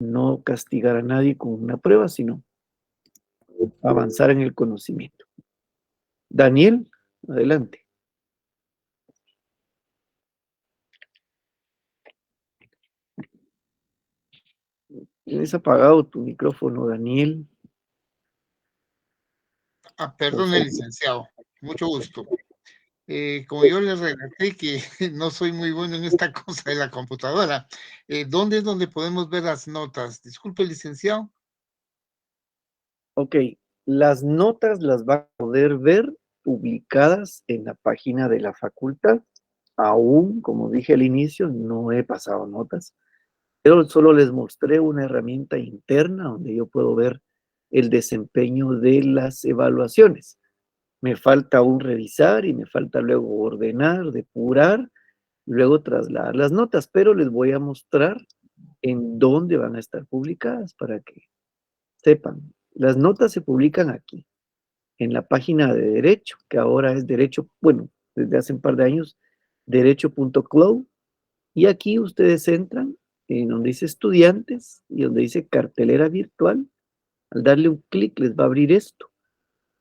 no castigar a nadie con una prueba, sino avanzar en el conocimiento. Daniel, adelante. Tienes apagado tu micrófono, Daniel. Perdón, licenciado, mucho gusto. Como yo les relaté que no soy muy bueno en esta cosa de la computadora, ¿dónde es donde podemos ver las notas? Disculpe, licenciado. Ok, las notas las va a poder ver publicadas en la página de la facultad. Aún, como dije al inicio, no he pasado notas, pero solo les mostré una herramienta interna donde yo puedo ver el desempeño de las evaluaciones. Me falta aún revisar y me falta luego ordenar, depurar, luego trasladar las notas, pero les voy a mostrar en dónde van a estar publicadas para que sepan. Las notas se publican aquí, en la página de Derecho, que ahora es Derecho, bueno, desde hace un par de años, derecho.cloud, y aquí ustedes entran en donde dice estudiantes y donde dice cartelera virtual. Al darle un clic les va a abrir esto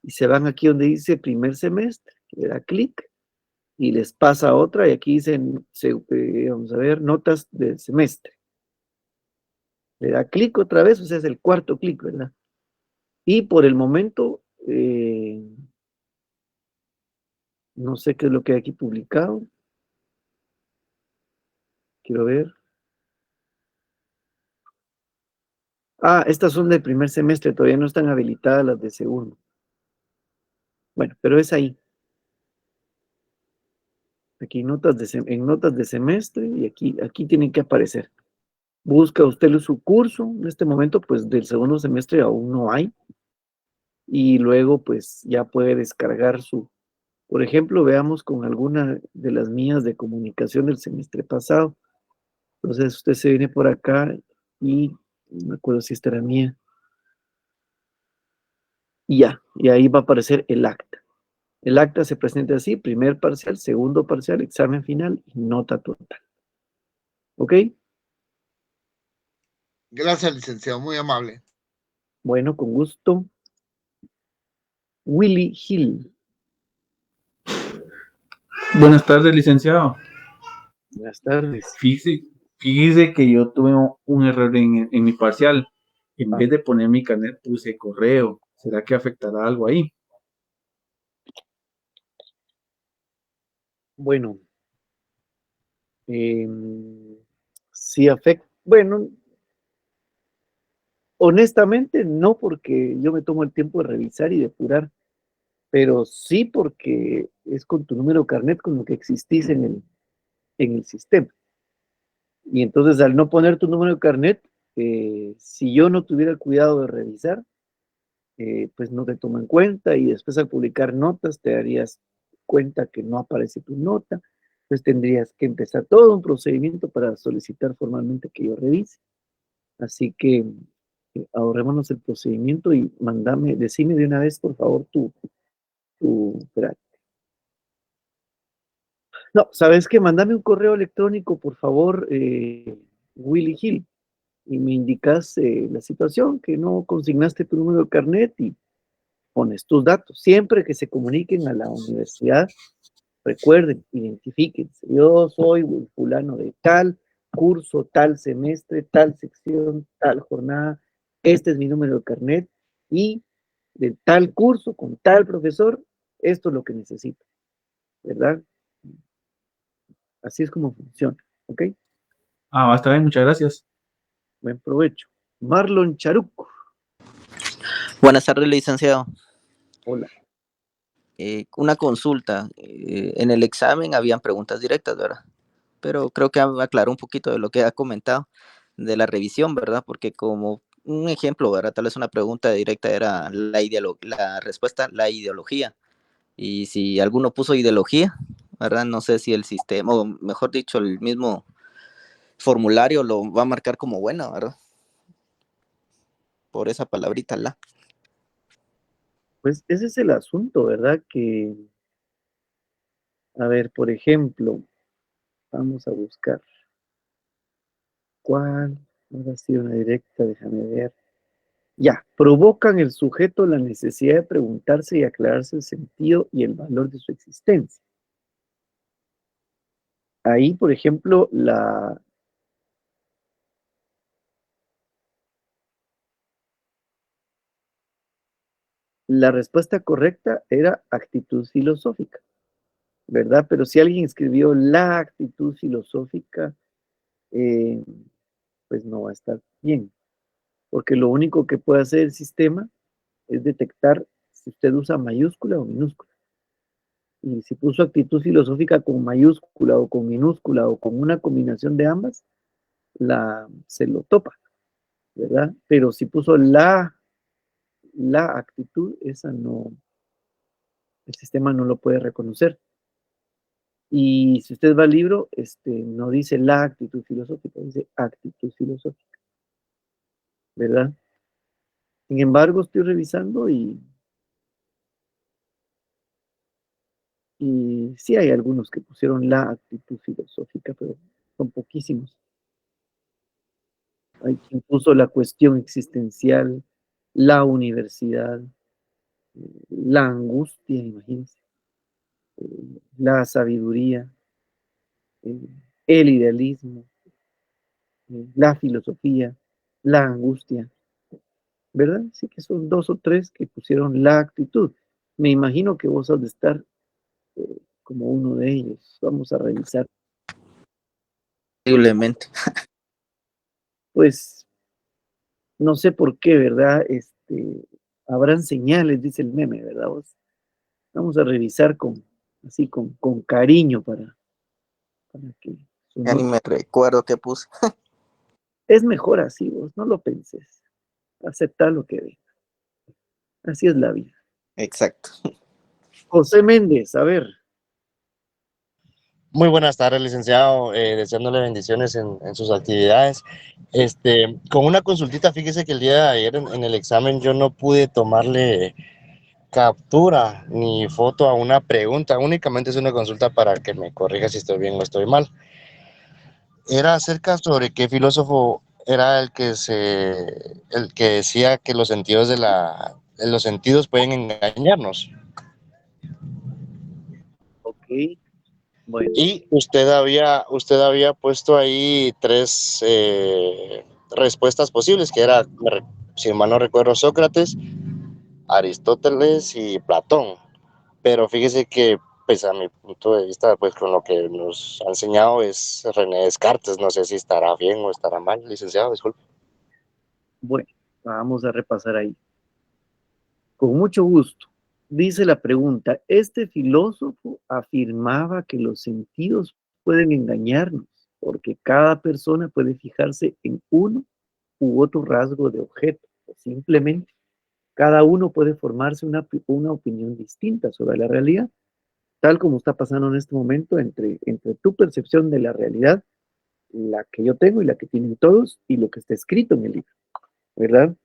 y se van aquí donde dice primer semestre, le da clic y les pasa a otra y aquí dicen, vamos a ver, notas del semestre. Le da clic otra vez, o sea, es el cuarto clic, ¿verdad? Y por el momento, no sé qué es lo que hay aquí publicado. Quiero ver. Ah, estas son del primer semestre, todavía no están habilitadas las de segundo. Bueno, pero es ahí. Aquí en notas de semestre y aquí tienen que aparecer. Busca usted su curso. En este momento, pues del segundo semestre aún no hay. Y luego, pues ya puede descargar por ejemplo, veamos con alguna de las mías de comunicación del semestre pasado. Entonces usted se viene por acá y no me acuerdo si esta era mía. Y ahí va a aparecer el acta. El acta se presenta así: primer parcial, segundo parcial, examen final y nota total. ¿Ok? Gracias, licenciado, muy amable. Bueno, con gusto. Willy Hill. Buenas tardes, licenciado. Buenas tardes. Fíjese que yo tuve un error en mi parcial. En Ah, vez de poner mi carnet, puse correo. ¿Será que afectará algo ahí? bueno, sí afecta. Bueno, honestamente no, porque yo me tomo el tiempo de revisar y depurar, pero sí porque es con tu número de carnet con lo que existís en el sistema. Y entonces al no poner tu número de carnet, si yo no tuviera el cuidado de revisar, pues no te toma en cuenta y después al publicar notas te darías cuenta que no aparece tu nota, pues tendrías que empezar todo un procedimiento para solicitar formalmente que yo revise. Así que ahorrémonos el procedimiento y decime de una vez, por favor, espérate. No, ¿sabes qué? Mándame un correo electrónico, por favor, Willy Hill, y me indicas la situación, que no consignaste tu número de carnet y pones tus datos. Siempre que se comuniquen a la universidad, recuerden, identifíquense. Yo soy fulano de tal curso, tal semestre, tal sección, tal jornada. Este es mi número de carnet y de tal curso, con tal profesor, esto es lo que necesito, ¿verdad? Así es como funciona, ¿ok? Ah, está bien, muchas gracias. Buen provecho. Marlon Charuco. Buenas tardes, licenciado. Hola. Una consulta. En el examen habían preguntas directas, ¿verdad? Pero creo que aclaró un poquito de lo que ha comentado de la revisión, ¿verdad? Porque como un ejemplo, ¿verdad? Tal vez una pregunta directa era la respuesta, la ideología. Y si alguno puso ideología, ¿verdad? No sé si el sistema, o mejor dicho, el mismo formulario lo va a marcar como buena, ¿verdad? Por esa palabrita, la. Pues ese es el asunto, ¿verdad? Que, a ver, por ejemplo, vamos a buscar. ¿Cuál? Ahora sí, una directa, déjame ver. Ya, provocan el sujeto la necesidad de preguntarse y aclararse el sentido y el valor de su existencia. Ahí, por ejemplo, la respuesta correcta era actitud filosófica, ¿verdad? Pero si alguien escribió la actitud filosófica, eh, pues no va a estar bien, porque lo único que puede hacer el sistema es detectar si usted usa mayúscula o minúscula. Y si puso actitud filosófica con mayúscula o con minúscula o con una combinación de ambas, se lo topa, ¿verdad? Pero si puso la actitud, esa no, el sistema no lo puede reconocer. Y si usted va al libro, no dice la actitud filosófica, dice actitud filosófica, ¿verdad? Sin embargo, estoy revisando y sí hay algunos que pusieron la actitud filosófica, pero son poquísimos. Hay quien puso la cuestión existencial, la universidad, la angustia, imagínense, la sabiduría, el idealismo, la filosofía, la angustia, ¿verdad? Sí que son dos o tres que pusieron la actitud. Me imagino que vos has de estar como uno de ellos. Vamos a revisar. Posiblemente. Pues no sé por qué, ¿verdad? Habrán señales, dice el meme, ¿verdad? Vamos a revisar así con cariño para que su Ya ni nota. me recuerdo qué puse. Es mejor así, vos, no lo penses. Aceptar lo que ve. Así es la vida. Exacto. José Méndez, a ver. Muy buenas tardes, licenciado. Deseándole bendiciones en sus actividades. Con una consultita, fíjese que el día de ayer en el examen yo no pude tomarle captura ni foto a una pregunta. Únicamente es una consulta para que me corrija si estoy bien o estoy mal. Era acerca sobre qué filósofo era el que decía que los sentidos pueden engañarnos. Ok, bueno, Y usted había puesto ahí tres respuestas posibles, que era, si mal no recuerdo, Sócrates, Aristóteles y Platón. Pero fíjese que, pues a mi punto de vista, pues con lo que nos ha enseñado es René Descartes. No sé si estará bien o estará mal, licenciado, disculpe. bueno, vamos a repasar ahí. Con mucho gusto. Dice la pregunta, este filósofo afirmaba que los sentidos pueden engañarnos porque cada persona puede fijarse en uno u otro rasgo de objeto. O simplemente, cada uno puede formarse una opinión distinta sobre la realidad, tal como está pasando en este momento entre tu percepción de la realidad, la que yo tengo y la que tienen todos, y lo que está escrito en el libro, ¿verdad?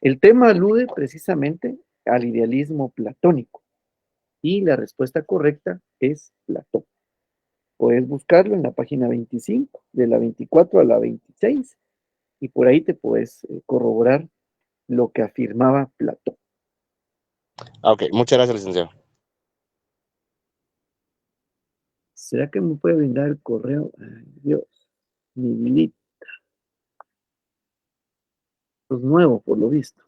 El tema alude precisamente al idealismo platónico y la respuesta correcta es Platón. Puedes buscarlo en la página 25, de la 24 a la 26, y por ahí te puedes corroborar lo que afirmaba Platón. Ok, muchas gracias, licenciado. ¿Será que me puede brindar el correo? Ay, Dios, mi Lilith. Es nuevo, por lo visto.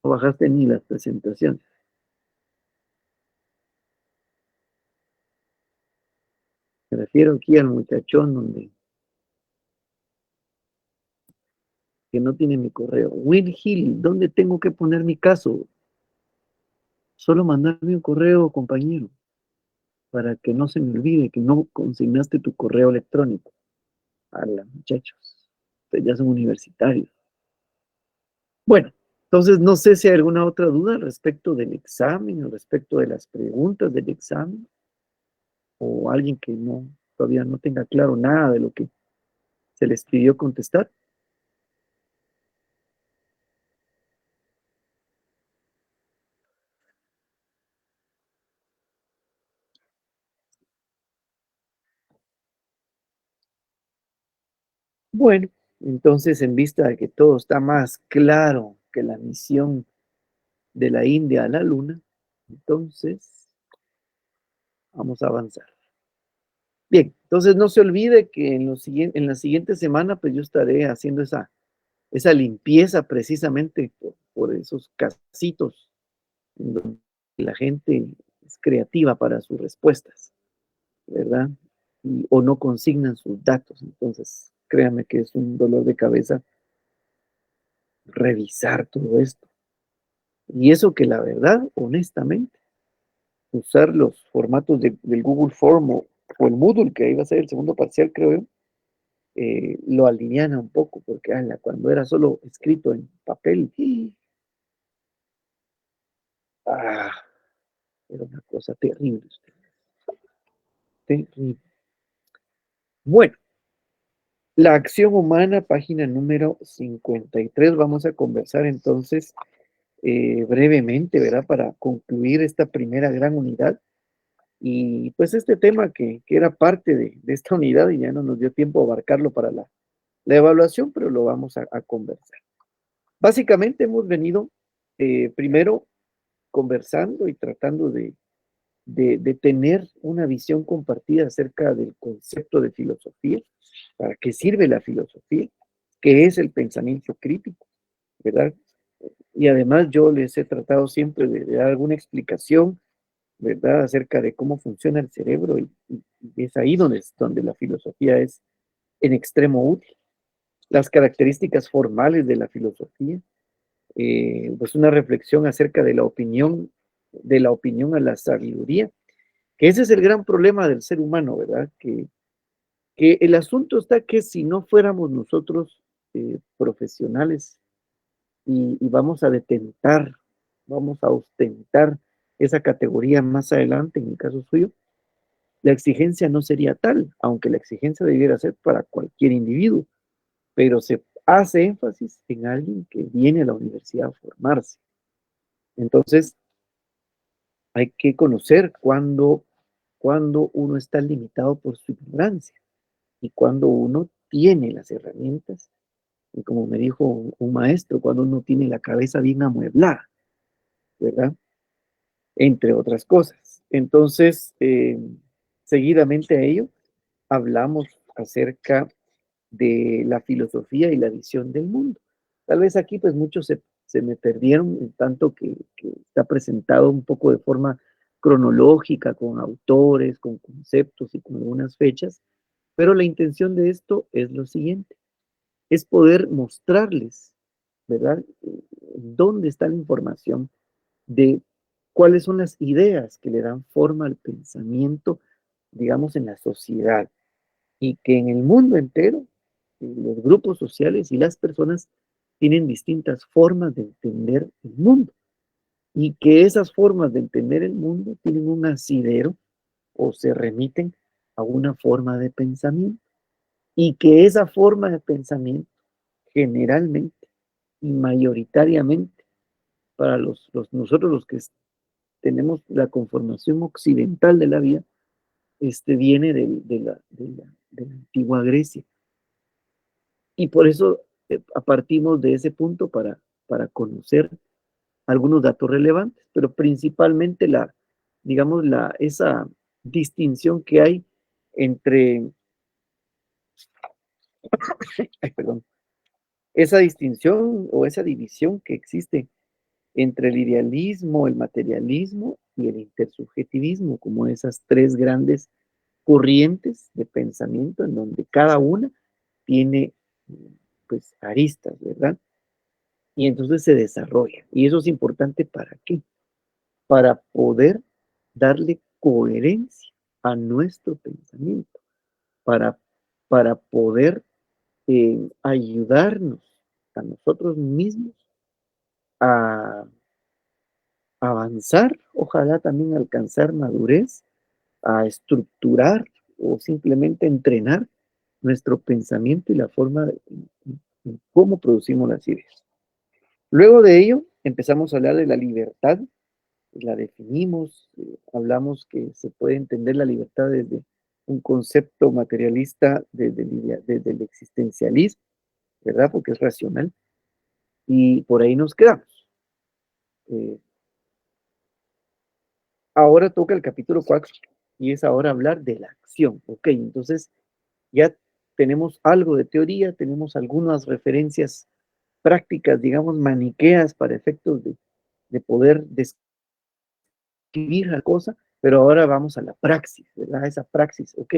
No bajaste ni las presentaciones. Me refiero aquí al muchachón que no tiene mi correo. Will Hill, ¿dónde tengo que poner mi caso? Solo mandarme un correo, compañero, para que no se me olvide que no consignaste tu correo electrónico. Hala, muchachos, ustedes ya son universitarios. Bueno, entonces no sé si hay alguna otra duda al respecto del examen, al respecto de las preguntas del examen, o alguien que todavía no tenga claro nada de lo que se les pidió contestar. Bueno, entonces en vista de que todo está más claro que la misión de la India a la Luna, entonces vamos a avanzar. Bien, entonces no se olvide que en la siguiente semana pues yo estaré haciendo esa limpieza precisamente por esos casitos en donde la gente es creativa para sus respuestas, ¿verdad? O no consignan sus datos. Entonces, créanme que es un dolor de cabeza revisar todo esto. Y eso que la verdad, honestamente, usar los formatos del Google Form o el Moodle, que ahí va a ser el segundo parcial, creo yo, lo aliviana un poco, porque cuando era solo escrito en papel, ah, era una cosa terrible. Terrible. Bueno, la acción humana, página número 53. Vamos a conversar entonces brevemente, ¿verdad? Para concluir esta primera gran unidad. Y pues este tema que era parte de esta unidad y ya no nos dio tiempo a abarcarlo para la evaluación, pero lo vamos a conversar. Básicamente hemos venido primero conversando y tratando de tener una visión compartida acerca del concepto de filosofía, para qué sirve la filosofía, qué es el pensamiento crítico, ¿verdad? Y además yo les he tratado siempre de dar alguna explicación, ¿verdad?, acerca de cómo funciona el cerebro y es ahí donde la filosofía es en extremo útil. Las características formales de la filosofía, pues una reflexión acerca de la opinión a la sabiduría, que ese es el gran problema del ser humano, ¿verdad? Que el asunto está que si no fuéramos nosotros profesionales y vamos a detentar, vamos a ostentar esa categoría más adelante, en el caso suyo, la exigencia no sería tal, aunque la exigencia debiera ser para cualquier individuo, pero se hace énfasis en alguien que viene a la universidad a formarse. Entonces, hay que conocer cuando uno está limitado por su ignorancia y cuando uno tiene las herramientas, y como me dijo un maestro, cuando uno tiene la cabeza bien amueblada, ¿verdad? Entre otras cosas. Entonces, seguidamente a ello, hablamos acerca de la filosofía y la visión del mundo. Tal vez aquí pues muchos se me perdieron en tanto que está presentado un poco de forma cronológica, con autores, con conceptos y con algunas fechas, pero la intención de esto es lo siguiente, es poder mostrarles, ¿verdad? ¿Dónde está la información de cuáles son las ideas que le dan forma al pensamiento, digamos, en la sociedad? Y que en el mundo entero, los grupos sociales y las personas tienen distintas formas de entender el mundo. Y que esas formas de entender el mundo tienen un asidero o se remiten a una forma de pensamiento. Y que esa forma de pensamiento generalmente y mayoritariamente para nosotros los que tenemos la conformación occidental de la vida, viene de la antigua Grecia. Y por eso partimos de ese punto para conocer algunos datos relevantes, pero principalmente digamos, esa distinción que hay entre, ay, perdón, esa distinción o esa división que existe entre el idealismo, el materialismo y el intersubjetivismo, como esas tres grandes corrientes de pensamiento en donde cada una tiene pues aristas, ¿verdad? Y entonces se desarrolla. Y eso es importante ¿para qué? Para poder darle coherencia a nuestro pensamiento, para, para poder ayudarnos a nosotros mismos a avanzar, ojalá también alcanzar madurez, a estructurar o simplemente entrenar nuestro pensamiento y la forma en cómo producimos las ideas. Luego de ello, empezamos a hablar de la libertad, la definimos, hablamos que se puede entender la libertad desde un concepto materialista desde el existencialismo, ¿verdad? Porque es racional. Y por ahí nos quedamos. Ahora toca el capítulo 4 y es ahora hablar de la acción. Ok, entonces ya tenemos algo de teoría, tenemos algunas referencias prácticas, digamos, maniqueas para efectos de poder describir la cosa, pero ahora vamos a la praxis, ¿verdad? Esa praxis, ok,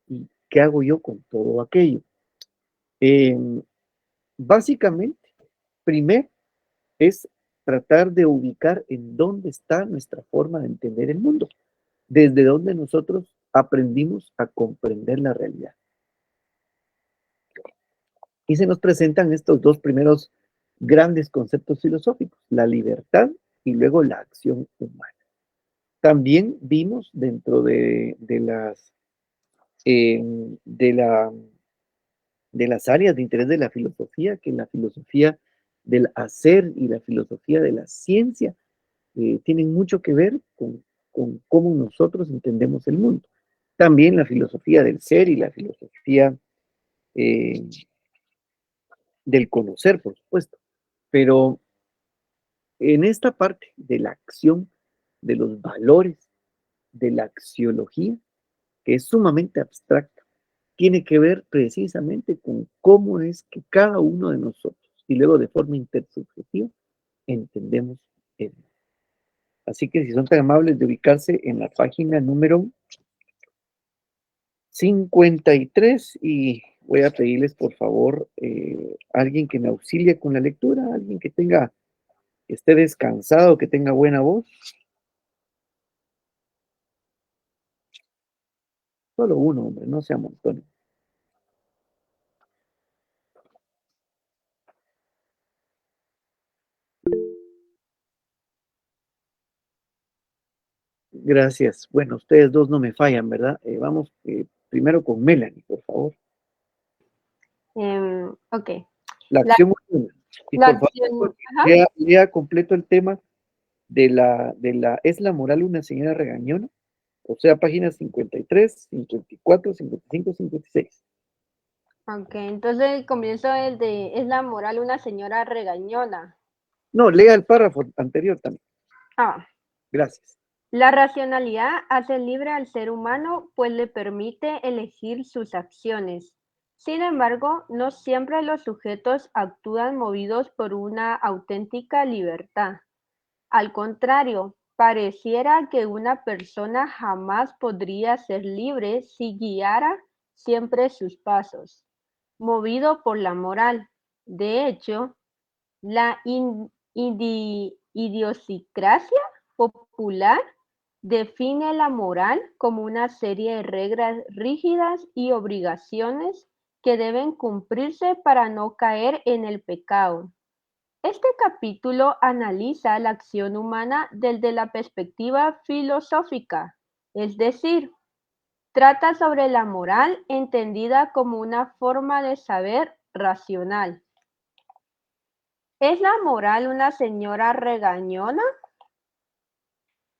¿y qué hago yo con todo aquello? Eh, Básicamente, primero es tratar de ubicar en dónde está nuestra forma de entender el mundo, desde donde nosotros aprendimos a comprender la realidad. Y se nos presentan estos dos primeros grandes conceptos filosóficos, la libertad y luego la acción humana. También vimos dentro eh, de, la, de las áreas de interés de la filosofía, que la filosofía del hacer y la filosofía de la ciencia tienen mucho que ver con cómo nosotros entendemos el mundo. También la filosofía del ser y la filosofía eh, del conocer, por supuesto. Pero en esta parte de la acción, de los valores, de la axiología, que es sumamente abstracta, tiene que ver precisamente con cómo es que cada uno de nosotros, y luego de forma intersubjetiva, entendemos el mundo. Así que si son tan amables de ubicarse en la página número 53 y voy a pedirles por favor alguien que me auxilie con la lectura, alguien que esté descansado, que tenga buena voz. Solo uno, hombre, no se amontone. Gracias. Bueno, ustedes dos no me fallan, ¿verdad? Vamos primero con Melanie, por favor. Ok. La La, acción humana. Y la por acción, favor, ajá. lea completo el tema ¿es la moral una señora regañona? O sea, páginas 53, 54, 55, 56. Ok, entonces comienzo el de, ¿es la moral una señora regañona? No, lea el párrafo anterior también. Ah, Gracias. la racionalidad hace libre al ser humano, pues le permite elegir sus acciones. Sin embargo, no siempre los sujetos actúan movidos por una auténtica libertad. Al contrario, pareciera que una persona jamás podría ser libre si guiara siempre sus pasos, movido por la moral. De hecho, la idiosincrasia popular define la moral como una serie de reglas rígidas y obligaciones que deben cumplirse para no caer en el pecado. Este capítulo analiza la acción humana desde la perspectiva filosófica, es decir, trata sobre la moral entendida como una forma de saber racional. ¿Es la moral una señora regañona?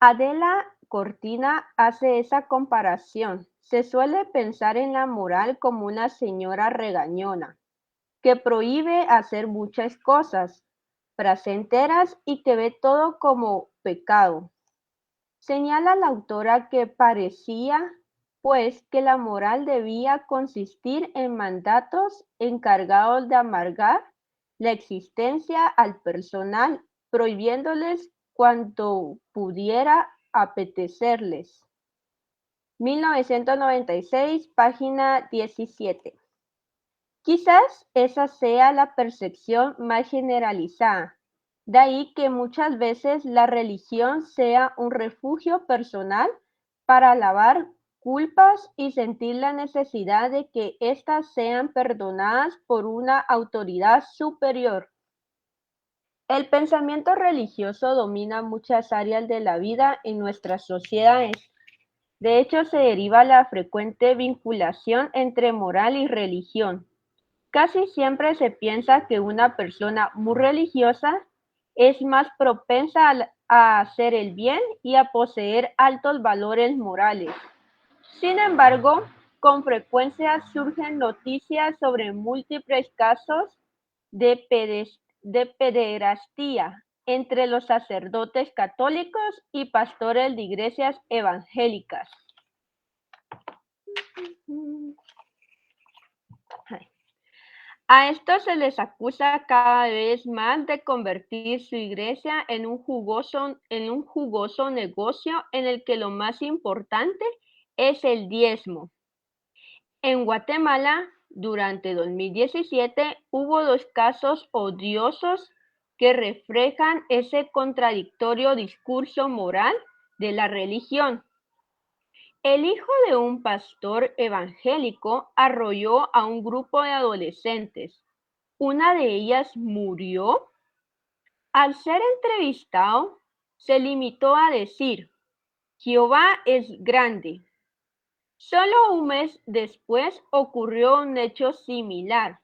Adela Cortina hace esa comparación. Se suele pensar en la moral como una señora regañona, que prohíbe hacer muchas cosas placenteras y que ve todo como pecado. Señala la autora que parecía, pues, que la moral debía consistir en mandatos encargados de amargar la existencia al personal, prohibiéndoles cuanto pudiera apetecerles. 1996, página 17. Quizás esa sea la percepción más generalizada. De ahí que muchas veces la religión sea un refugio personal para lavar culpas y sentir la necesidad de que éstas sean perdonadas por una autoridad superior. El pensamiento religioso domina muchas áreas de la vida en nuestras sociedades. De hecho, se deriva la frecuente vinculación entre moral y religión. Casi siempre se piensa que una persona muy religiosa es más propensa a hacer el bien y a poseer altos valores morales. Sin embargo, con frecuencia surgen noticias sobre múltiples casos de pederastía entre los sacerdotes católicos y pastores de iglesias evangélicas. A estos se les acusa cada vez más de convertir su iglesia en un jugoso negocio en el que lo más importante es el diezmo. En Guatemala, durante 2017, hubo 2 casos odiosos que reflejan ese contradictorio discurso moral de la religión. El hijo de un pastor evangélico arrolló a un grupo de adolescentes. Una de ellas murió. Al ser entrevistado, se limitó a decir: Jehová es grande. Solo un mes después ocurrió un hecho similar.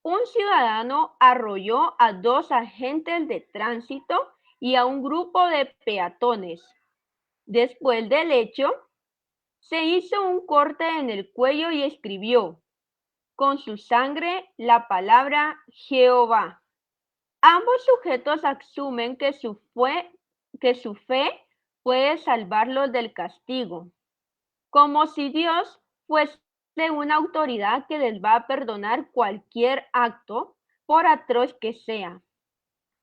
Un ciudadano arrolló a 2 agentes de tránsito y a un grupo de peatones. Después del hecho, se hizo un corte en el cuello y escribió con su sangre la palabra Jehová. Ambos sujetos asumen que su fe puede salvarlos del castigo, como si Dios fuese una autoridad que les va a perdonar cualquier acto, por atroz que sea.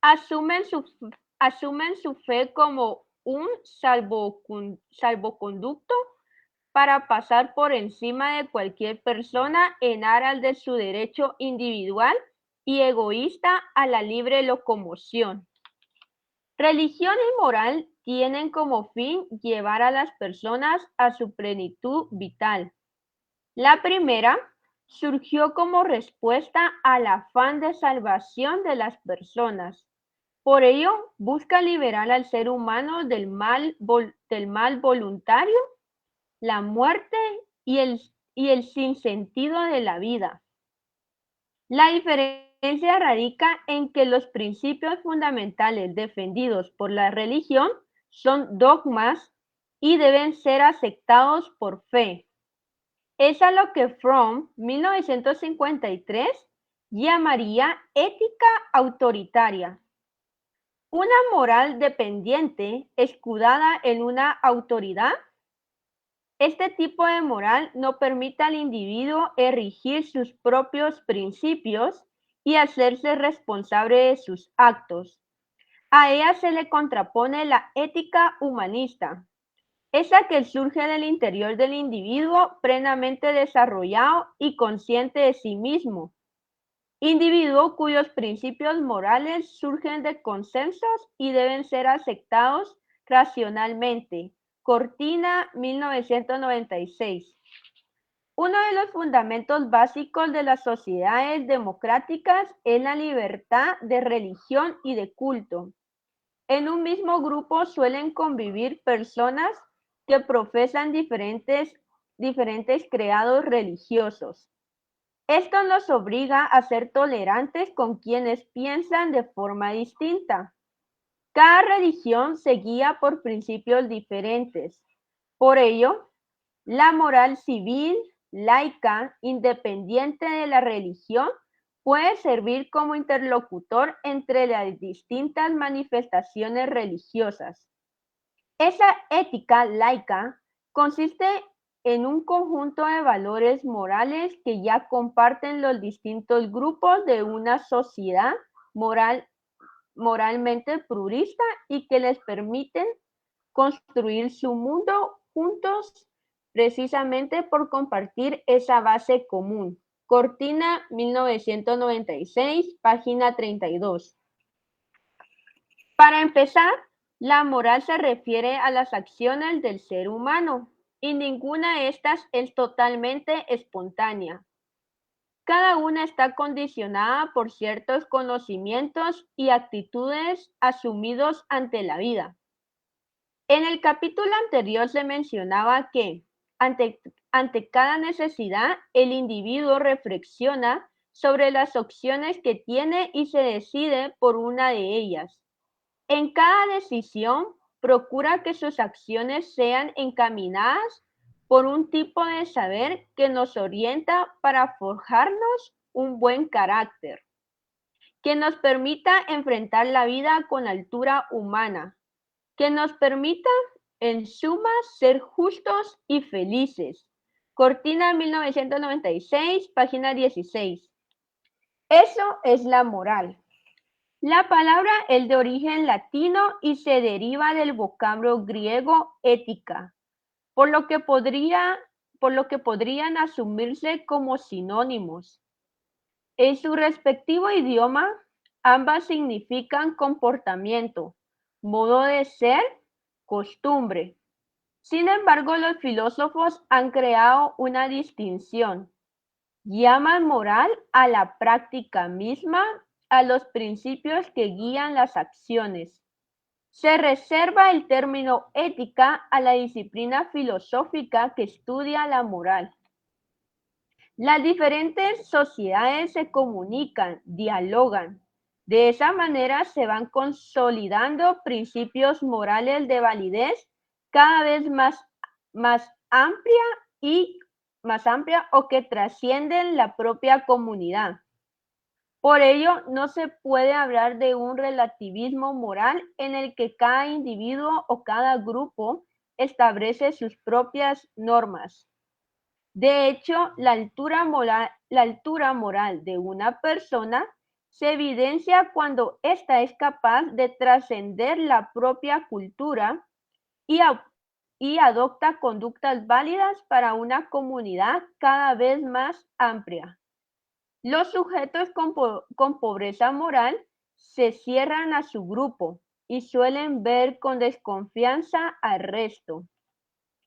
Asumen su fe como un salvoconducto para pasar por encima de cualquier persona en aras de su derecho individual y egoísta a la libre locomoción. Religión y moral tienen como fin llevar a las personas a su plenitud vital. La primera surgió como respuesta al afán de salvación de las personas. Por ello, busca liberar al ser humano del mal voluntario, la muerte y el sinsentido de la vida. La diferencia radica en que los principios fundamentales defendidos por la religión son dogmas y deben ser aceptados por fe. Es a lo que Fromm, 1953, llamaría ética autoritaria. Una moral dependiente escudada en una autoridad. Este tipo de moral no permite al individuo erigir sus propios principios y hacerse responsable de sus actos. A ella se le contrapone la ética humanista, esa que surge del interior del individuo plenamente desarrollado y consciente de sí mismo, individuo cuyos principios morales surgen de consensos y deben ser aceptados racionalmente. Cortina, 1996. Uno de los fundamentos básicos de las sociedades democráticas es la libertad de religión y de culto. En un mismo grupo suelen convivir personas que profesan diferentes creados religiosos. Esto nos obliga a ser tolerantes con quienes piensan de forma distinta. Cada religión se guía por principios diferentes. Por ello, la moral civil, laica, independiente de la religión, puede servir como interlocutor entre las distintas manifestaciones religiosas. Esa ética laica consiste en un conjunto de valores morales que ya comparten los distintos grupos de una sociedad moralmente pluralista y que les permiten construir su mundo juntos precisamente por compartir esa base común. Cortina, 1996, página 32. Para empezar, la moral se refiere a las acciones del ser humano y ninguna de estas es totalmente espontánea. Cada una está condicionada por ciertos conocimientos y actitudes asumidos ante la vida. En el capítulo anterior se mencionaba que, ante cada necesidad, el individuo reflexiona sobre las opciones que tiene y se decide por una de ellas. En cada decisión, procura que sus acciones sean encaminadas por un tipo de saber que nos orienta para forjarnos un buen carácter, que nos permita enfrentar la vida con altura humana, que nos permita, en suma, ser justos y felices. Cortina 1996, página 16. Eso es la moral. La palabra es de origen latino y se deriva del vocablo griego ética, por lo que podrían asumirse como sinónimos. En su respectivo idioma, ambas significan comportamiento, modo de ser, costumbre. Sin embargo, los filósofos han creado una distinción. Llaman moral a la práctica misma, a los principios que guían las acciones. Se reserva el término ética a la disciplina filosófica que estudia la moral. Las diferentes sociedades se comunican, dialogan. De esa manera se van consolidando principios morales de validez cada vez más amplia o que trascienden la propia comunidad. Por ello, no se puede hablar de un relativismo moral en el que cada individuo o cada grupo establece sus propias normas. De hecho, la altura moral de una persona se evidencia cuando ésta es capaz de trascender la propia cultura y adopta conductas válidas para una comunidad cada vez más amplia. Los sujetos con pobreza moral se cierran a su grupo y suelen ver con desconfianza al resto.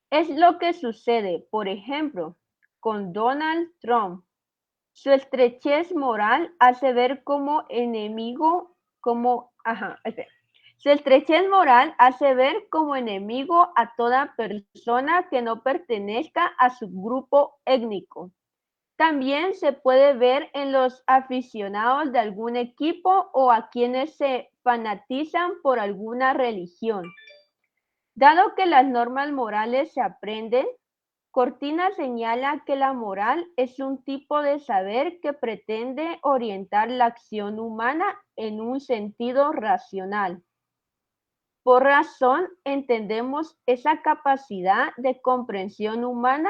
Es lo que sucede, por ejemplo, con Donald Trump. Su estrechez moral hace ver como enemigo a toda persona que no pertenezca a su grupo étnico. También se puede ver en los aficionados de algún equipo o a quienes se fanatizan por alguna religión. Dado que las normas morales se aprenden, Cortina señala que la moral es un tipo de saber que pretende orientar la acción humana en un sentido racional. Por razón, entendemos esa capacidad de comprensión humana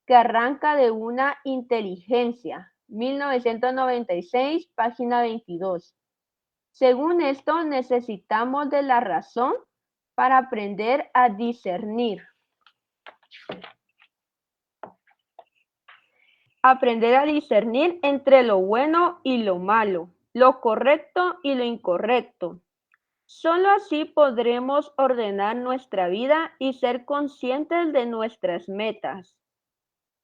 que arranca de una inteligencia. 1996, página 22. Según esto, necesitamos de la razón para aprender a discernir. Aprender a discernir entre lo bueno y lo malo, lo correcto y lo incorrecto. Solo así podremos ordenar nuestra vida y ser conscientes de nuestras metas.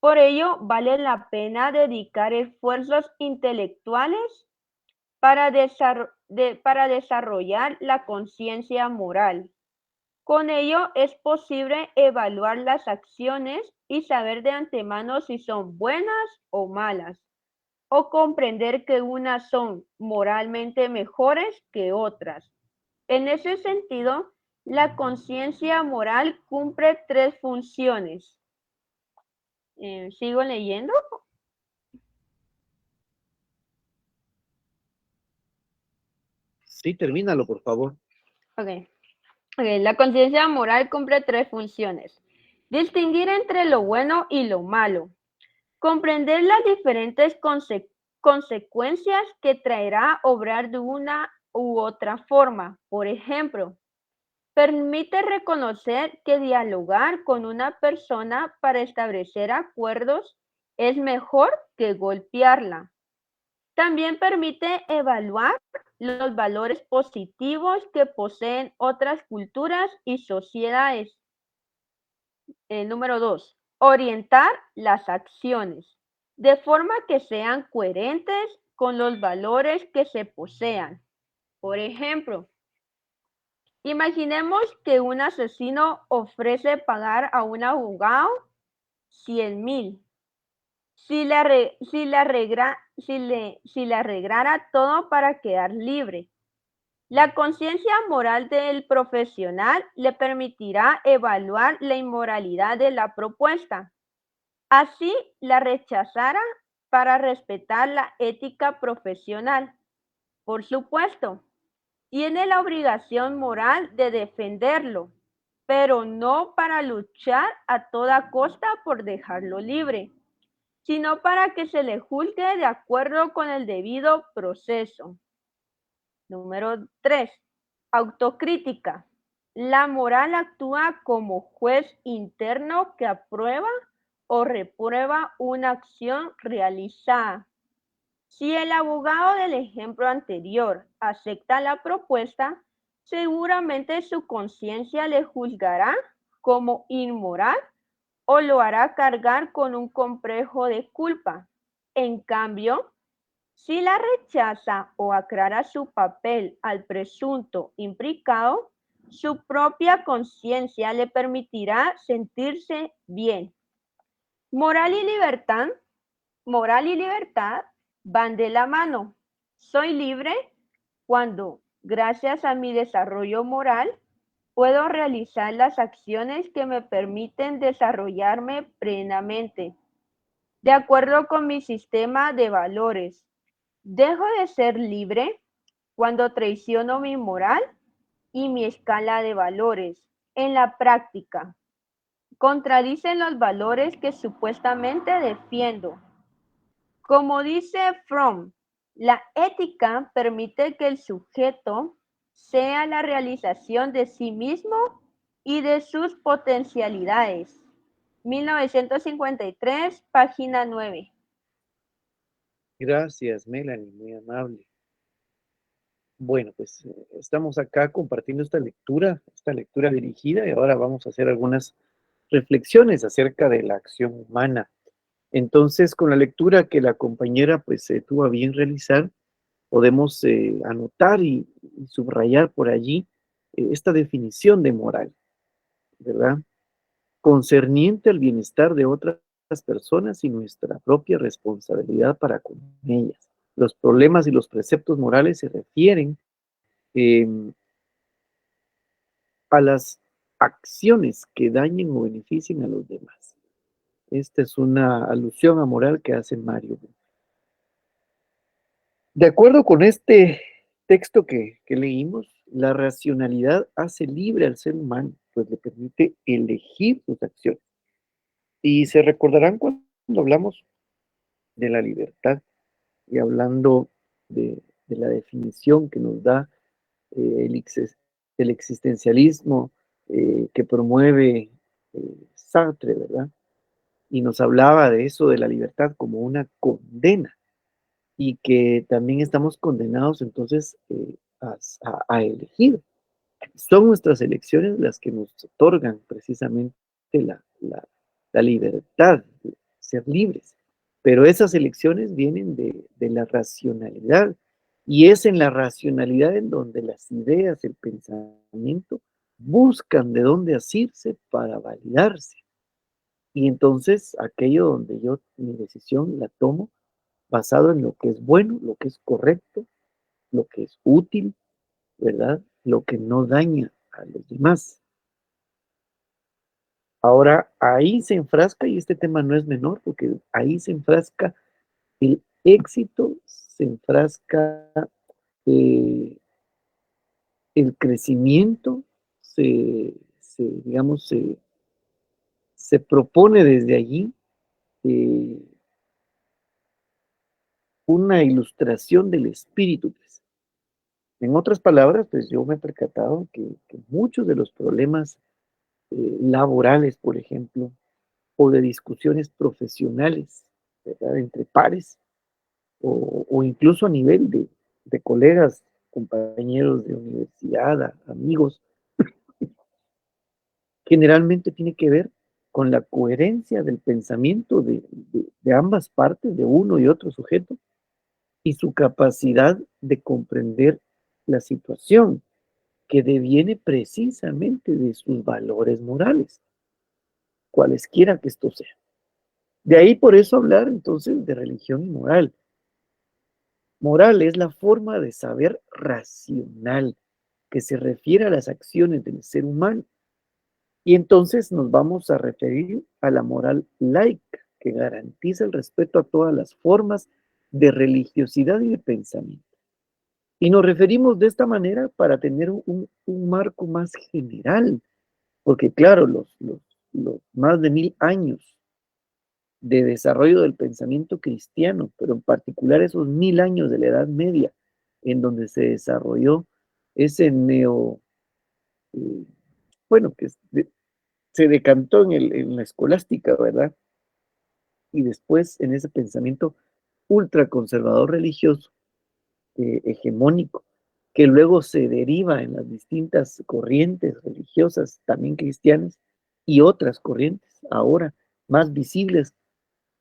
Por ello, vale la pena dedicar esfuerzos intelectuales para desarrollar la conciencia moral. Con ello es posible evaluar las acciones y saber de antemano si son buenas o malas, o comprender que unas son moralmente mejores que otras. En ese sentido, la conciencia moral cumple tres funciones. ¿Sigo leyendo? Sí, termínalo, por favor. Ok. La conciencia moral cumple tres funciones. Distinguir entre lo bueno y lo malo. Comprender las diferentes consecuencias que traerá obrar de una u otra forma. Por ejemplo, permite reconocer que dialogar con una persona para establecer acuerdos es mejor que golpearla. También permite evaluar los valores positivos que poseen otras culturas y sociedades. Número 2. Orientar las acciones de forma que sean coherentes con los valores que se posean. Por ejemplo, imaginemos que un asesino ofrece pagar a un abogado 100,000. Si le arreglara todo para quedar libre. La conciencia moral del profesional le permitirá evaluar la inmoralidad de la propuesta. Así la rechazará para respetar la ética profesional. Por supuesto, tiene la obligación moral de defenderlo, pero no para luchar a toda costa por dejarlo libre, sino para que se le juzgue de acuerdo con el debido proceso. Número 3. Autocrítica. La moral actúa como juez interno que aprueba o reprueba una acción realizada. Si el abogado del ejemplo anterior acepta la propuesta, seguramente su conciencia le juzgará como inmoral o lo hará cargar con un complejo de culpa. En cambio, si la rechaza o aclara su papel al presunto implicado, su propia conciencia le permitirá sentirse bien. Moral y libertad van de la mano. Soy libre cuando, gracias a mi desarrollo moral, puedo realizar las acciones que me permiten desarrollarme plenamente, de acuerdo con mi sistema de valores. Dejo de ser libre cuando traiciono mi moral y mi escala de valores. En la práctica, contradicen los valores que supuestamente defiendo. Como dice Fromm, la ética permite que el sujeto sea la realización de sí mismo y de sus potencialidades. 1953, página 9. Gracias, Melanie, muy amable. Bueno, pues estamos acá compartiendo esta lectura dirigida, y ahora vamos a hacer algunas reflexiones acerca de la acción humana. Entonces, con la lectura que la compañera pues tuvo a bien realizar, podemos anotar y subrayar por allí esta definición de moral, ¿verdad? Concerniente al bienestar de otras personas y nuestra propia responsabilidad para con ellas. Los problemas y los preceptos morales se refieren eh, a las acciones que dañen o beneficien a los demás. Esta es una alusión a moral que hace Mario. De acuerdo con este texto que leímos, la racionalidad hace libre al ser humano, pues le permite elegir sus acciones. Y se recordarán cuando hablamos de la libertad y hablando de la definición que nos da el existencialismo que promueve Sartre, ¿verdad? Y nos hablaba de eso, de la libertad como una condena, y que también estamos condenados entonces a elegir. Son nuestras elecciones las que nos otorgan precisamente la libertad de ser libres. Pero esas elecciones vienen de la racionalidad, y es en la racionalidad en donde las ideas, el pensamiento, buscan de dónde asirse para validarse. Y entonces aquello donde yo mi decisión la tomo basado en lo que es bueno, lo que es correcto, lo que es útil, ¿verdad? Lo que no daña a los demás. Ahora, ahí se enfrasca, y este tema no es menor, porque ahí se enfrasca el éxito, se enfrasca eh, el crecimiento, digamos, se propone desde allí eh, una ilustración del espíritu. Pues. En otras palabras, pues yo me he percatado que muchos de los problemas laborales, por ejemplo, o de discusiones profesionales, ¿verdad? Entre pares, o incluso a nivel de colegas, compañeros de universidad, amigos, generalmente tiene que ver con la coherencia del pensamiento de ambas partes, de uno y otro sujeto, y su capacidad de comprender la situación que deviene precisamente de sus valores morales, cualesquiera que esto sea. De ahí por eso hablar entonces de religión y moral. Moral es la forma de saber racional, que se refiere a las acciones del ser humano. Y entonces nos vamos a referir a la moral laica, que garantiza el respeto a todas las formas de religiosidad y de pensamiento. Y nos referimos de esta manera para tener un marco más general, porque claro, los más de 1000 años de desarrollo del pensamiento cristiano, pero en particular esos 1000 años de la Edad Media, en donde se desarrolló ese eh, bueno, se decantó en la escolástica, ¿verdad? Y después en ese pensamiento ultraconservador religioso, hegemónico, que luego se deriva en las distintas corrientes religiosas, también cristianas, y otras corrientes ahora más visibles,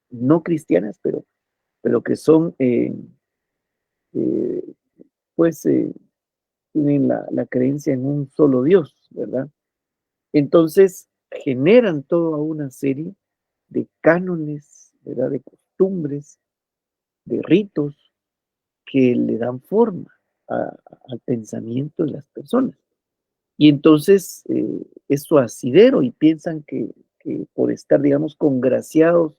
no cristianas, pero que son, eh, pues, tienen la creencia en un solo Dios, ¿verdad? Entonces, generan toda una serie de cánones, ¿verdad? De costumbres, de ritos que le dan forma al pensamiento de las personas. Y entonces es su asidero y piensan que por estar, digamos, congraciados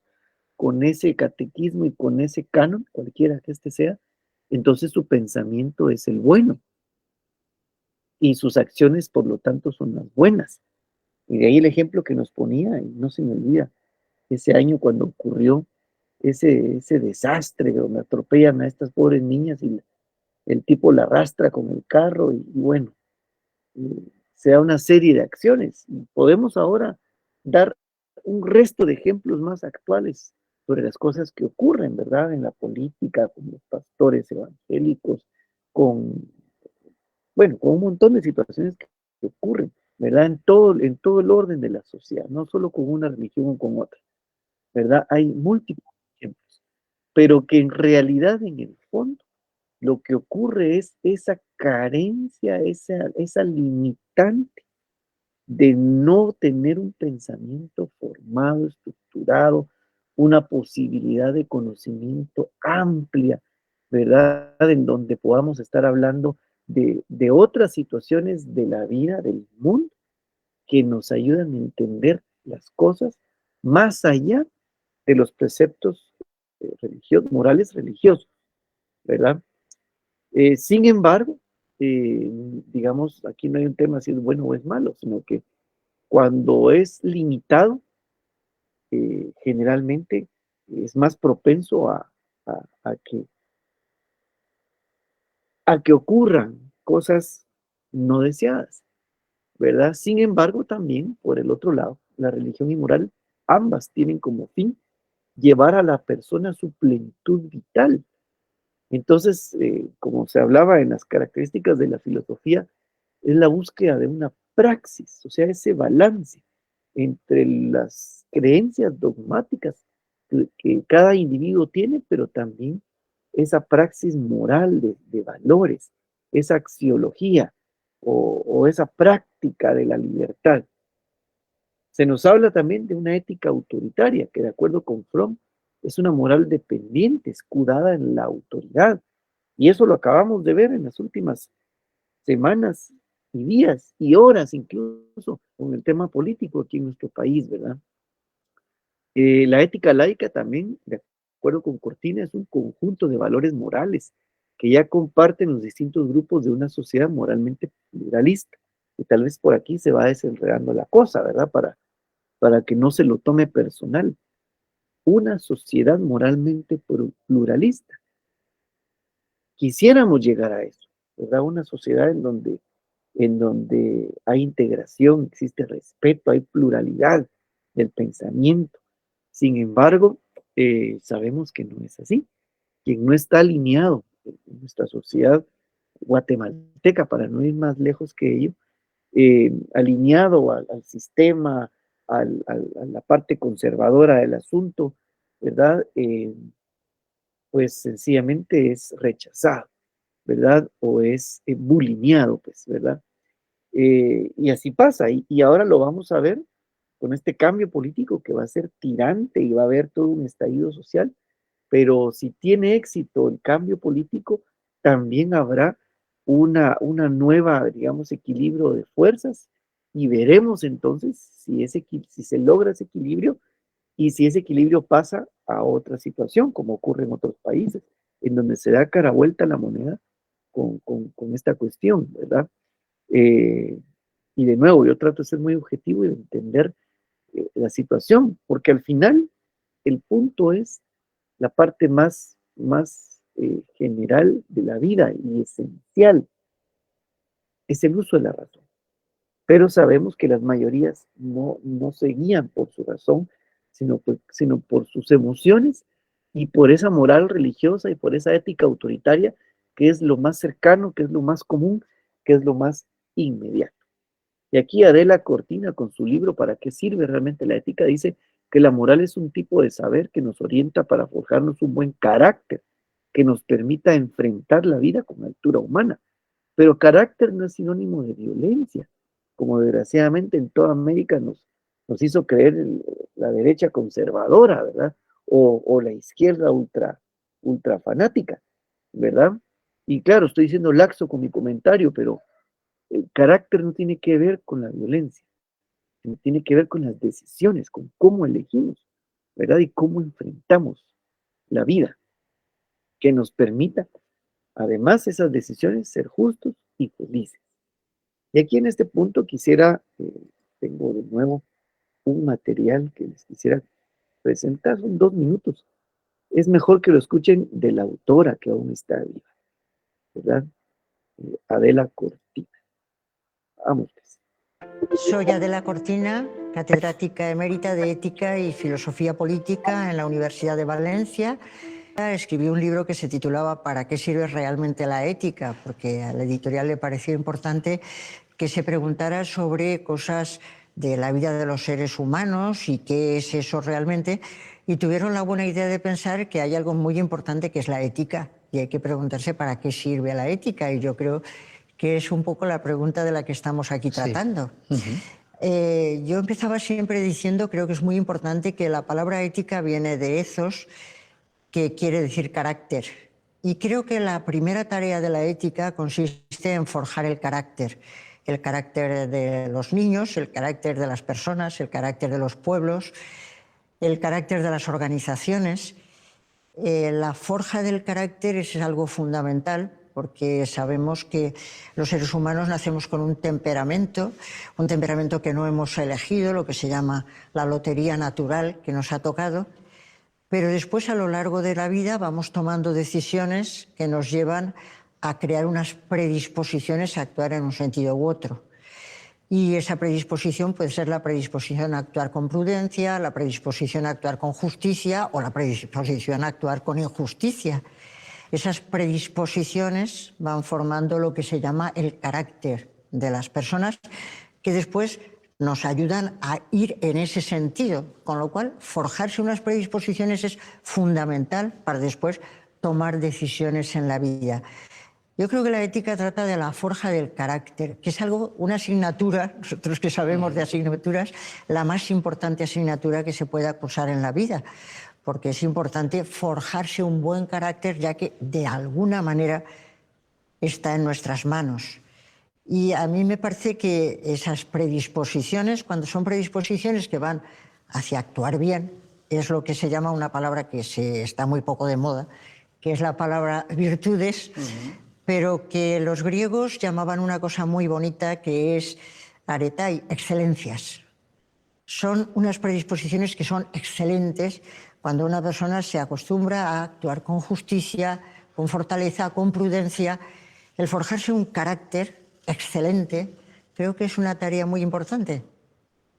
con ese catequismo y con ese canon, cualquiera que este sea, entonces su pensamiento es el bueno y sus acciones, por lo tanto, son las buenas. Y de ahí el ejemplo que nos ponía, y no se me olvida, ese año cuando ocurrió ese desastre donde atropellan a estas pobres niñas y el tipo la arrastra con el carro y bueno, se da una serie de acciones. Y podemos ahora dar un resto de ejemplos más actuales sobre las cosas que ocurren, ¿verdad? En la política, con los pastores evangélicos, con, bueno, con un montón de situaciones que ocurren, ¿verdad? En todo el orden de la sociedad, no solo con una religión o con otra, ¿verdad? Hay múltiples ejemplos, pero que en realidad, en el fondo, lo que ocurre es esa carencia, esa limitante de no tener un pensamiento formado, estructurado, una posibilidad de conocimiento amplia, ¿verdad? En donde podamos estar hablando de otras situaciones de la vida, del mundo, que nos ayudan a entender las cosas más allá de los preceptos religiosos, morales religiosos, ¿verdad? Sin embargo, digamos, aquí no hay un tema si es bueno o es malo, sino que cuando es limitado, generalmente es más propenso a- a que, a que ocurran cosas no deseadas, ¿verdad? Sin embargo, también, por el otro lado, la religión y moral, ambas tienen como fin llevar a la persona a su plenitud vital. Entonces, como se hablaba en las características de la filosofía, es la búsqueda de una praxis, o sea, ese balance entre las creencias dogmáticas que cada individuo tiene, pero también esa praxis moral de valores, esa axiología o esa práctica de la libertad. Se nos habla también de una ética autoritaria, que de acuerdo con Fromm, es una moral dependiente, escudada en la autoridad. Y eso lo acabamos de ver en las últimas semanas y días y horas, incluso con el tema político aquí en nuestro país, ¿verdad? La ética laica también, de acuerdo con Cortina, es un conjunto de valores morales que ya comparten los distintos grupos de una sociedad moralmente pluralista. Y tal vez por aquí se va desenredando la cosa, ¿verdad? Para que no se lo tome personal. Una sociedad moralmente pluralista. Quisiéramos llegar a eso, ¿verdad? Una sociedad en donde hay integración, existe respeto, hay pluralidad del pensamiento. Sin embargo, sabemos que no es así. Quien no está alineado en nuestra sociedad guatemalteca, para no ir más lejos que ello, alineado al sistema, a la parte conservadora del asunto, ¿verdad? Pues sencillamente es rechazado, ¿verdad? O es bulineado, pues, ¿verdad? Y así pasa, y ahora lo vamos a ver con este cambio político que va a ser tirante y va a haber todo un estallido social, pero si tiene éxito el cambio político, también habrá una nueva, digamos, equilibrio de fuerzas y veremos entonces si se logra ese equilibrio y si ese equilibrio pasa a otra situación, como ocurre en otros países, en donde se da cara vuelta la moneda con esta cuestión, ¿verdad? Y de nuevo, yo trato de ser muy objetivo y de entender la situación, porque al final el punto es la parte más general de la vida y esencial, es el uso de la razón. Pero sabemos que las mayorías no se guían por su razón, sino por sus emociones y por esa moral religiosa y por esa ética autoritaria que es lo más cercano, que es lo más común, que es lo más inmediato. Y aquí Adela Cortina, con su libro ¿Para qué sirve realmente la ética?, dice que la moral es un tipo de saber que nos orienta para forjarnos un buen carácter, que nos permita enfrentar la vida con altura humana. Pero carácter no es sinónimo de violencia, como desgraciadamente en toda América nos hizo creer la derecha conservadora, ¿verdad? O la izquierda ultra fanática, ¿verdad? Y claro, estoy siendo laxo con mi comentario, pero el carácter no tiene que ver con la violencia, sino tiene que ver con las decisiones, con cómo elegimos, ¿verdad? Y cómo enfrentamos la vida, que nos permita, además, esas decisiones, ser justos y felices. Y aquí en este punto tengo de nuevo un material que les quisiera presentar, son 2 minutos. Es mejor que lo escuchen de la autora que aún está viva, ¿verdad? Adela Cortina. Vamos pues. Soy Adela Cortina, catedrática emérita de Ética y Filosofía Política en la Universidad de Valencia. Escribí un libro que se titulaba ¿Para qué sirve realmente la ética?, porque a la editorial le pareció importante que se preguntara sobre cosas de la vida de los seres humanos y qué es eso realmente, y tuvieron la buena idea de pensar que hay algo muy importante que es la ética, y hay que preguntarse para qué sirve la ética, y yo creo que es un poco la pregunta de la que estamos aquí tratando. Sí. Yo empezaba siempre diciendo, creo que es muy importante, que la palabra ética viene de ethos, que quiere decir carácter. Y creo que la primera tarea de la ética consiste en forjar el carácter de los niños, el carácter de las personas, el carácter de los pueblos, el carácter de las organizaciones. La forja del carácter es algo fundamental, porque sabemos que los seres humanos nacemos con un temperamento que no hemos elegido, lo que se llama la lotería natural que nos ha tocado, pero después a lo largo de la vida vamos tomando decisiones que nos llevan a crear unas predisposiciones a actuar en un sentido u otro. Y esa predisposición puede ser la predisposición a actuar con prudencia, la predisposición a actuar con justicia o la predisposición a actuar con injusticia. Esas predisposiciones van formando lo que se llama el carácter de las personas, que después nos ayudan a ir en ese sentido, con lo cual forjarse unas predisposiciones es fundamental para después tomar decisiones en la vida. Yo creo que la ética trata de la forja del carácter, que es una asignatura, nosotros que sabemos de asignaturas, la más importante asignatura que se pueda cursar en la vida, porque es importante forjarse un buen carácter, ya que de alguna manera está en nuestras manos. Y a mí me parece que esas predisposiciones, cuando son predisposiciones que van hacia actuar bien, es lo que se llama una palabra que está muy poco de moda, que es la palabra virtudes, pero que los griegos llamaban una cosa muy bonita que es aretai, excelencias. Son unas predisposiciones que son excelentes cuando una persona se acostumbra a actuar con justicia, con fortaleza, con prudencia. El forjarse un carácter excelente creo que es una tarea muy importante,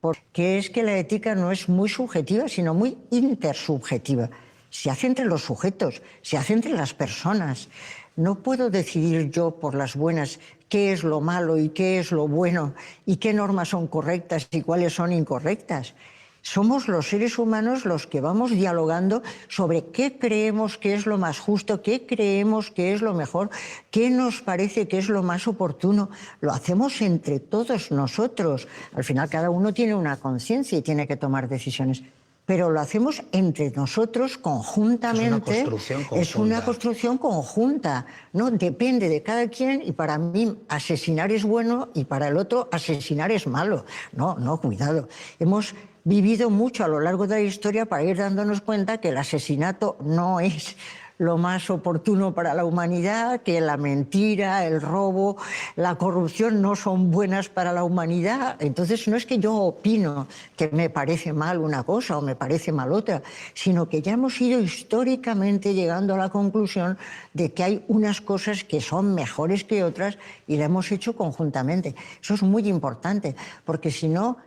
porque es que la ética no es muy subjetiva, sino muy intersubjetiva. Se hace entre los sujetos, se hace entre las personas. No puedo decidir yo por las buenas qué es lo malo y qué es lo bueno y qué normas son correctas y cuáles son incorrectas. Somos los seres humanos los que vamos dialogando sobre qué creemos que es lo más justo, qué creemos que es lo mejor, qué nos parece que es lo más oportuno. Lo hacemos entre todos nosotros. Al final cada uno tiene una conciencia y tiene que tomar decisiones. pero lo hacemos entre nosotros conjuntamente. Es una construcción conjunta, ¿no? Depende de cada quien, y para mí asesinar es bueno y para el otro asesinar es malo. No, cuidado. Hemos vivido mucho a lo largo de la historia para ir dándonos cuenta que el asesinato no es lo más oportuno para la humanidad, que la mentira, el robo, la corrupción no son buenas para la humanidad. Entonces no es que yo opino que me parece mal una cosa o me parece mal otra, sino que ya hemos ido históricamente llegando a la conclusión de que hay unas cosas que son mejores que otras y la hemos hecho conjuntamente. Eso es muy importante, porque si no,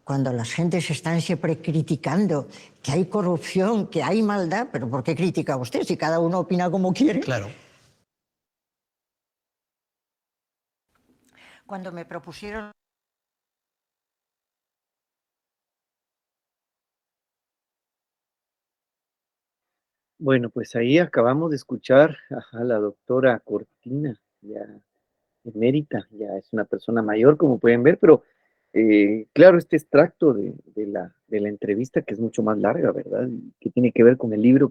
cuando las gentes están siempre criticando que hay corrupción, que hay maldad, pero ¿por qué critica usted si cada uno opina como quiere? Claro. Cuando me propusieron... Bueno, pues ahí acabamos de escuchar a la doctora Cortina, ya emérita, ya es una persona mayor, como pueden ver, pero claro, este extracto de la entrevista, que es mucho más larga, ¿verdad? Y que tiene que ver con el libro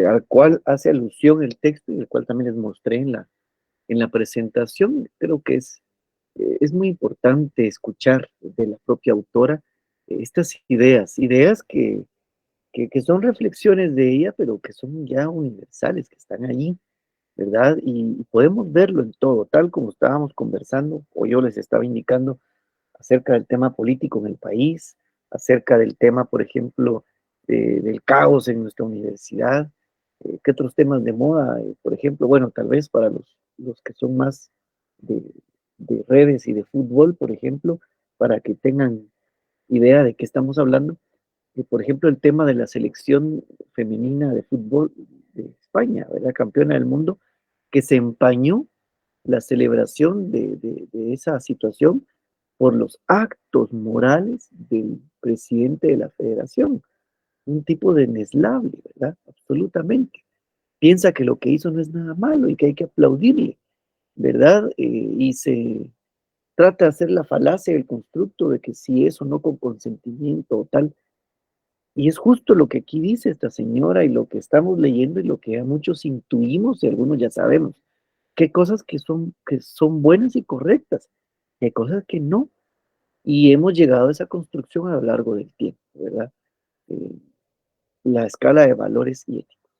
al cual hace alusión el texto y el cual también les mostré en la presentación. Creo que es muy importante escuchar de la propia autora estas ideas que son reflexiones de ella, pero que son ya universales, que están allí, ¿verdad? Y podemos verlo en todo, tal como estábamos conversando, o yo les estaba indicando acerca del tema político en el país, acerca del tema, por ejemplo, del caos en nuestra universidad, qué otros temas de moda, por ejemplo, bueno, tal vez para los que son más de, de redes y de fútbol, por ejemplo, para que tengan idea de qué estamos hablando, por ejemplo, el tema de la selección femenina de fútbol de España, ¿verdad? Campeona del mundo, que se empañó la celebración de esa situación por los actos morales del presidente de la federación, un tipo de deslable, ¿verdad? Absolutamente. Piensa que lo que hizo no es nada malo y que hay que aplaudirle, ¿verdad? Y se trata de hacer la falacia del constructo de que si es o no con consentimiento o tal. Y es justo lo que aquí dice esta señora y lo que estamos leyendo y lo que ya muchos intuimos y algunos ya sabemos. Qué cosas que son buenas y correctas, qué cosas que no. Y hemos llegado a esa construcción a lo largo del tiempo, ¿verdad? Eh, la escala de valores y éticos.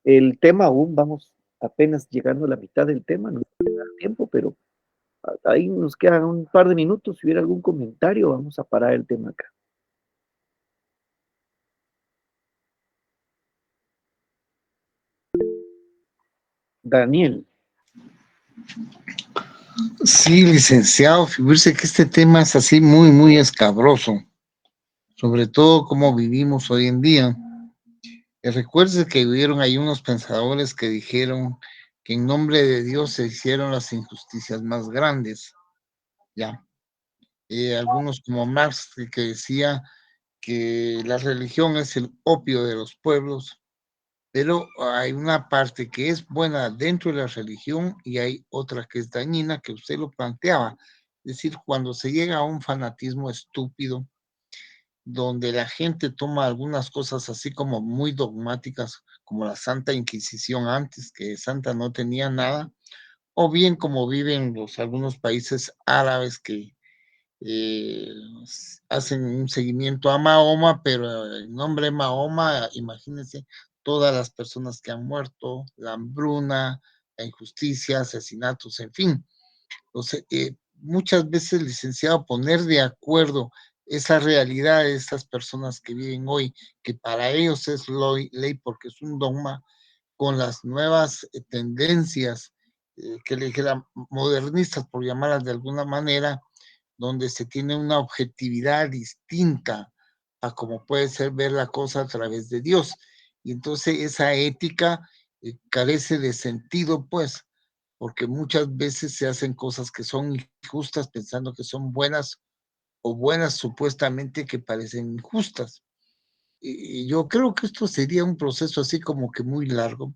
El tema aún vamos apenas llegando a la mitad del tema, no queda tiempo, pero ahí nos quedan un par de minutos. Si hubiera algún comentario, vamos a parar el tema acá. Daniel. Sí, licenciado, figúrese que este tema es así muy, muy escabroso, sobre todo cómo vivimos hoy en día. Recuerde que hubieron ahí unos pensadores que dijeron que en nombre de Dios se hicieron las injusticias más grandes, ¿ya? Algunos como Marx que decía que la religión es el opio de los pueblos, pero hay una parte que es buena dentro de la religión y hay otra que es dañina, que usted lo planteaba. Es decir, cuando se llega a un fanatismo estúpido, donde la gente toma algunas cosas así como muy dogmáticas, como la Santa Inquisición antes, que Santa no tenía nada, o bien como viven algunos países árabes que eh, hacen un seguimiento a Mahoma, pero en nombre de Mahoma, imagínense todas las personas que han muerto, la hambruna, la injusticia, asesinatos, en fin. Entonces, muchas veces, licenciado, poner de acuerdo esa realidad de estas personas que viven hoy, que para ellos es ley porque es un dogma, con las nuevas tendencias que le dijeran modernistas, por llamarlas de alguna manera, donde se tiene una objetividad distinta a como puede ser ver la cosa a través de Dios. Y entonces esa ética carece de sentido, pues, porque muchas veces se hacen cosas que son injustas pensando que son buenas o buenas supuestamente que parecen injustas. Y yo creo que esto sería un proceso así como que muy largo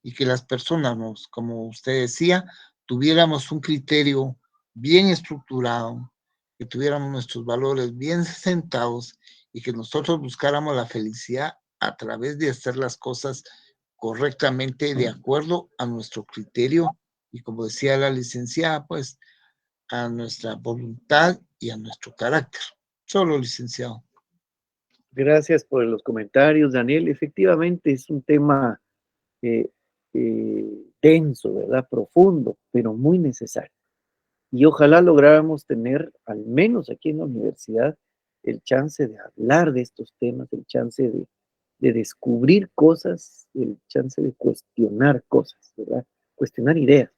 y que las personas, como usted decía, tuviéramos un criterio bien estructurado, que tuviéramos nuestros valores bien sentados y que nosotros buscáramos la felicidad a través de hacer las cosas correctamente de acuerdo a nuestro criterio y, como decía la licenciada, pues a nuestra voluntad y a nuestro carácter. Solo, licenciado. Gracias por los comentarios, Daniel. Efectivamente es un tema denso, ¿verdad? Profundo, pero muy necesario. Y ojalá lográramos tener, al menos aquí en la universidad, el chance de hablar de estos temas, el chance de descubrir cosas, el chance de cuestionar cosas, ¿verdad? Cuestionar ideas.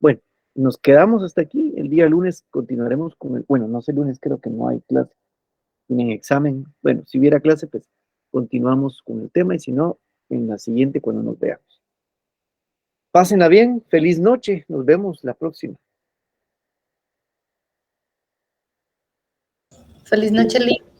Bueno, nos quedamos hasta aquí. El día lunes continuaremos con bueno, no sé, lunes creo que no hay clase, tienen examen. Bueno, si hubiera clase, pues continuamos con el tema y si no, en la siguiente cuando nos veamos. Pásenla bien, feliz noche, nos vemos la próxima. Feliz noche, Lee.